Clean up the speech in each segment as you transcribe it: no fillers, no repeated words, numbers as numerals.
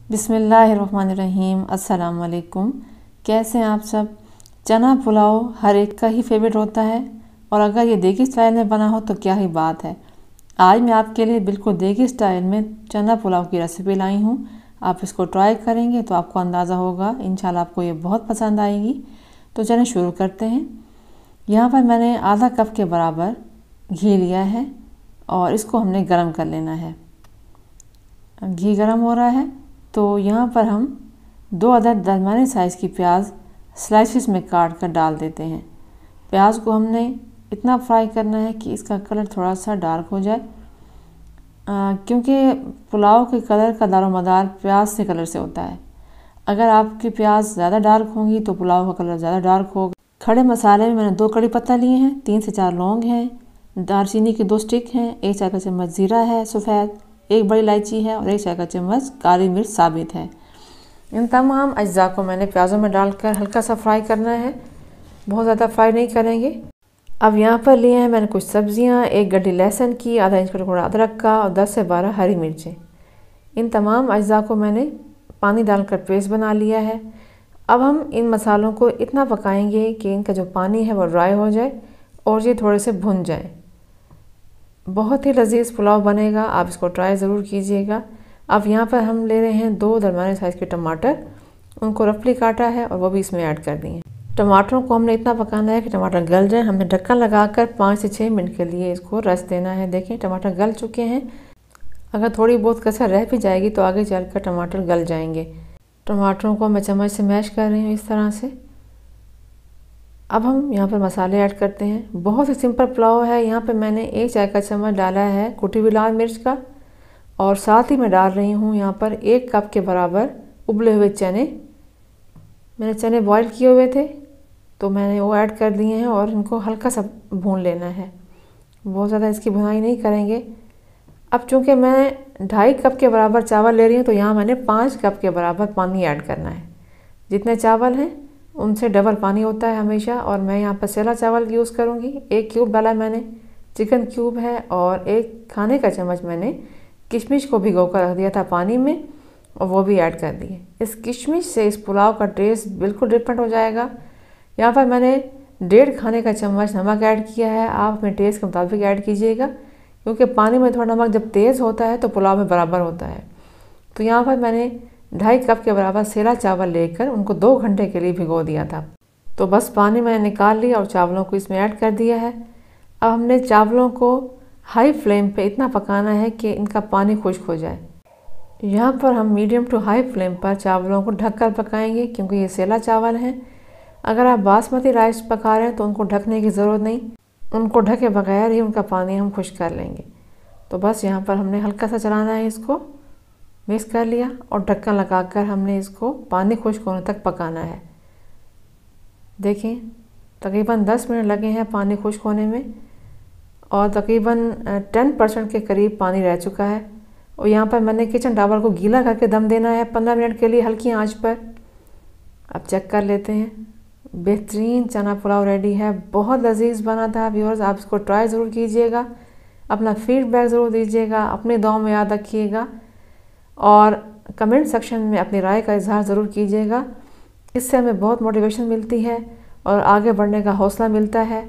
बिस्मिल्लाहिर्रहमानिर्रहीम। अस्सलाम वालेकुम। कैसे हैं आप सब। चना पुलाव हर एक का ही फेवरेट होता है और अगर ये देगी स्टाइल में बना हो तो क्या ही बात है। आज मैं आपके लिए बिल्कुल देगी स्टाइल में चना पुलाव की रेसिपी लाई हूँ। आप इसको ट्राई करेंगे तो आपको अंदाज़ा होगा, इंशाल्लाह आपको ये बहुत पसंद आएगी। तो चलें शुरू करते हैं। यहाँ पर मैंने आधा कप के बराबर घी लिया है और इसको हमने गरम कर लेना है। घी गरम हो रहा है तो यहाँ पर हम 2 अदद दरमियाने साइज़ की प्याज स्लाइसिस में काट कर डाल देते हैं। प्याज को हमने इतना फ्राई करना है कि इसका कलर थोड़ा सा डार्क हो जाए, क्योंकि पुलाव के कलर का दारोमदार प्याज से कलर से होता है। अगर आपकी प्याज ज़्यादा डार्क होंगी तो पुलाव का कलर ज़्यादा डार्क होगा। खड़े मसाले में मैंने 2 कड़ी पत्ता लिए हैं, 3 से 4 लौंग हैं, दालचीनी के 2 स्टिक हैं, 1 चाय का चम्मच ज़ीरा है सफ़ेद, 1 बड़ी इलायची है और 1 चाय का चम्मच काली मिर्च साबित है। इन तमाम अज्जा को मैंने प्याज़ों में डालकर हल्का सा फ्राई करना है, बहुत ज़्यादा फ्राई नहीं करेंगे। अब यहाँ पर लिए हैं मैंने कुछ सब्जियाँ, 1 गड्डी लहसुन की, आधा इंच का टुकड़ा अदरक का और 10 से 12 हरी मिर्चें। इन तमाम अज्जा को मैंने पानी डालकर पेस्ट बना लिया है। अब हम इन मसालों को इतना पकाएंगे कि इनका जो पानी है वो ड्राई हो जाए और ये थोड़े से भुन जाए। बहुत ही लजीज पुलाव बनेगा, आप इसको ट्राई ज़रूर कीजिएगा। अब यहाँ पर हम ले रहे हैं 2 दरमियाने साइज़ के टमाटर, उनको रफली काटा है और वो भी इसमें ऐड कर दिए। टमाटरों को हमने इतना पकाना है कि टमाटर गल जाए। हमने ढक्कन लगाकर 5 से 6 मिनट के लिए इसको रस देना है। देखें टमाटर गल चुके हैं। अगर थोड़ी बहुत कसर रह भी जाएगी तो आगे चलकर टमाटर गल जाएंगे। टमाटरों को मैं चम्मच से मैश कर रही हूँ इस तरह से। अब हम यहाँ पर मसाले ऐड करते हैं। बहुत ही सिंपल पुलाव है। यहाँ पर मैंने 1 चाय का चम्मच डाला है कुटी हुई लाल मिर्च का और साथ ही मैं डाल रही हूँ यहाँ पर 1 कप के बराबर उबले हुए चने। मैंने चने बॉईल किए हुए थे तो मैंने वो ऐड कर दिए हैं और इनको हल्का सा भून लेना है, बहुत ज़्यादा इसकी भुनाई नहीं करेंगे। अब चूँकि मैं 2.5 कप के बराबर चावल ले रही हूँ तो यहाँ मैंने 5 कप के बराबर पानी ऐड करना है। जितने चावल हैं उनसे डबल पानी होता है हमेशा। और मैं यहाँ पर सेला चावल यूज़ करूँगी। 1 क्यूब डाला मैंने चिकन क्यूब है और 1 खाने का चम्मच मैंने किशमिश को भिगो कर रख दिया था पानी में और वो भी ऐड कर दिए। इस किशमिश से इस पुलाव का टेस्ट बिल्कुल डिफरेंट हो जाएगा। यहाँ पर मैंने 1.5 खाने का चम्मच नमक ऐड किया है। आप अपने टेस्ट के मुताबिक ऐड कीजिएगा, क्योंकि पानी में थोड़ा नमक जब तेज़ होता है तो पुलाव में बराबर होता है। तो यहाँ पर मैंने 2.5 कप के बराबर सेला चावल लेकर उनको 2 घंटे के लिए भिगो दिया था। तो बस पानी मैंने निकाल लिया और चावलों को इसमें ऐड कर दिया है। अब हमने चावलों को हाई फ्लेम पे इतना पकाना है कि इनका पानी खुश्क हो जाए। यहाँ पर हम मीडियम टू हाई फ्लेम पर चावलों को ढककर पकाएंगे, क्योंकि ये सेला चावल हैं। अगर आप बासमती राइस पका रहे हैं तो उनको ढकने की ज़रूरत नहीं, उनको ढके बगैर ही उनका पानी हम खुश्क कर लेंगे। तो बस यहाँ पर हमने हल्का सा चलाना है, इसको मिक्स कर लिया और ढक्कन लगाकर हमने इसको पानी खुश्क होने तक पकाना है। देखें तकरीबन 10 मिनट लगे हैं पानी खुश्क होने में और तकरीबन 10% के करीब पानी रह चुका है। और यहाँ पर मैंने किचन टॉवल को गीला करके दम देना है 15 मिनट के लिए हल्की आंच पर। अब चेक कर लेते हैं। बेहतरीन चना पुलाव रेडी है, बहुत लजीज बना था व्यूअर्स। आप इसको ट्राई ज़रूर कीजिएगा, अपना फीडबैक ज़रूर दीजिएगा, अपनी दुआओं में याद रखिएगा और कमेंट सेक्शन में अपनी राय का इजहार ज़रूर कीजिएगा। इससे हमें बहुत मोटिवेशन मिलती है और आगे बढ़ने का हौसला मिलता है।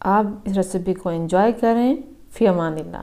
आप इस रेसिपी को एंजॉय करें। फ़ी अमानिल्लाह।